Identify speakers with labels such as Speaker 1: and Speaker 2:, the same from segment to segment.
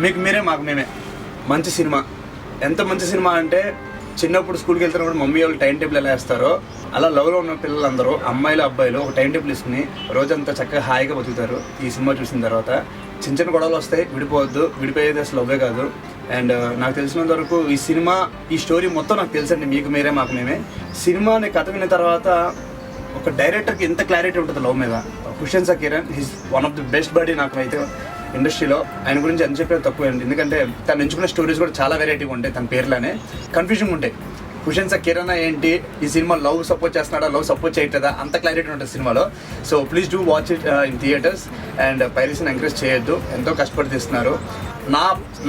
Speaker 1: మీకు మీరే మాకు మేమే మంచి సినిమా. ఎంత మంచి సినిమా అంటే చిన్నప్పుడు స్కూల్కి వెళ్తున్నప్పుడు మమ్మీ వాళ్ళు టైం టేబుల్ ఎలా వేస్తారో అలా లవ్లో ఉన్న పిల్లలందరూ అమ్మాయిలు అబ్బాయిలు ఒక టైం టేబుల్ ఇసుకుని రోజంతా చక్కగా హాయిగా బతుకుతారు ఈ సినిమా చూసిన తర్వాత. చిన్న చిన్న గొడవలు వస్తాయి, విడిపోవద్దు, విడిపోయేది అసలు లవ్వే కాదు. అండ్ నాకు తెలిసినంత వరకు ఈ సినిమా ఈ స్టోరీ మొత్తం నాకు తెలుసండి, మీకు మీరే మాకు మేమే. సినిమాని కథ విన్న తర్వాత ఒక డైరెక్టర్కి ఎంత క్లారిటీ ఉంటుంది లవ్ మీద. Hussain Sha Kiran is one of the best buddy నాకు అయితే ఇండస్ట్రీలో. ఆయన గురించి అని చెప్పేది తక్కువ అండి, ఎందుకంటే తను ఎంచుకున్న స్టోరీస్ కూడా చాలా వెరైటీగా ఉంటాయి. తన పేర్లోనే కన్ఫ్యూజన్ ఉంటాయి. హుసేన్ సా కిరణ్ ఏంటి, ఈ సినిమా లవ్ సపోర్ట్ చేస్తున్నాడా, లవ్ సపోర్ట్ చేయట్లేదా, అంత క్లారిటీ ఉంటుంది సినిమాలో. So please do watch it in theatres. And పైరసీని ఎంకరేజ్ చేయొద్దు, ఎంతో కష్టపడి తీస్తున్నారు.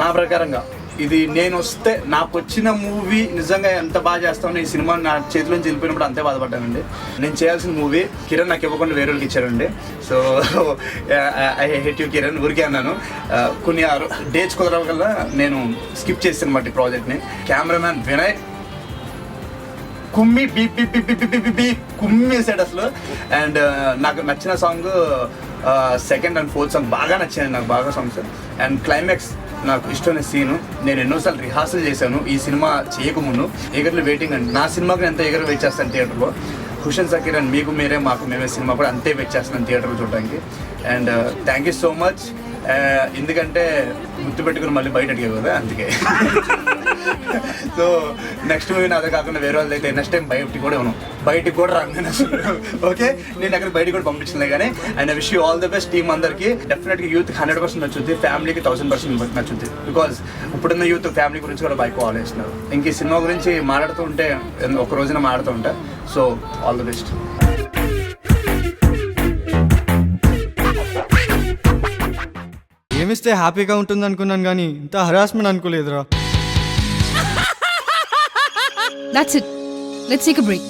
Speaker 1: నా ప్రకారంగా ఇది నేను వస్తే నాకు వచ్చిన మూవీ నిజంగా ఎంత బాగా చేస్తానో ఈ సినిమా నా చేతిలోంచి వెళ్ళిపోయినప్పుడు అంతే బాధపడ్డానండి. నేను చేయాల్సిన మూవీ కిరణ్ నాకు ఇవ్వకుండా వేరే వాళ్ళకి ఇచ్చారండి. So I hate you Kiran, ఊరికే అన్నాను. కొన్ని డేట్స్ కుదరడం వల్ల నేను స్కిప్ చేసాను అన్నమాట ఈ ప్రాజెక్ట్ని. కెమెరామ్యాన్ వినయ్ కుమ్మి కుమ్మేసాడు అసలు. అండ్ నాకు నచ్చిన song second and fourth song బాగా నచ్చాయి నాకు, బాగా సాంగ్స్. అండ్ క్లైమాక్స్ నాకు ఇష్టమైన సీను. నేను ఎన్నోసార్లు రిహార్సల్ చేశాను ఈ సినిమా చేయకముందు. ఎగర్లు వెయిటింగ్ అండి, నా సినిమాకి ఎంత ఎగర్ వెయిట్ చేస్తాను థియేటర్లో. హుసేన్ సా కిరణ్ మీకు మీరే మాకు మేమే సినిమా కూడా అంతే వెయిట్ చేస్తున్నాను థియేటర్లో చూడడానికి. And thank you so much. ఎందుకంటే గుర్తుపెట్టుకుని మళ్ళీ బయట అడిగావు కదా, అందుకే. సో నెక్స్ట్ మూవీ అదే కాకుండా వేరే వాళ్ళది అయితే నెక్స్ట్ టైం బయటికి కూడా రాను నేను అసలు. ఓకే, నేను అక్కడ బయటికి కూడా పంపించలే కానీ. And I wish you all the best team అందరికి. డెఫినెట్గా యూత్ 100% నచ్చుద్ది, ఫ్యామిలీకి 1000% నచ్చుద్ది. బికాజ్ ఇప్పుడున్న యూత్ ఫ్యామిలీ గురించి కూడా బాగా ఆలోచిస్తున్నారు. ఇంక ఈ సినిమా గురించి మాట్లాడుతూ ఉంటే ఒక రోజున మాట్లాడుతూ ఉంటా. So all the best.
Speaker 2: ఏమిస్తే హ్యాపీగా ఉంటుంది అనుకున్నాను కానీ ఇంత హరాస్మెంట్ అనుకోలేదురా.
Speaker 3: That's it. Let's take a break.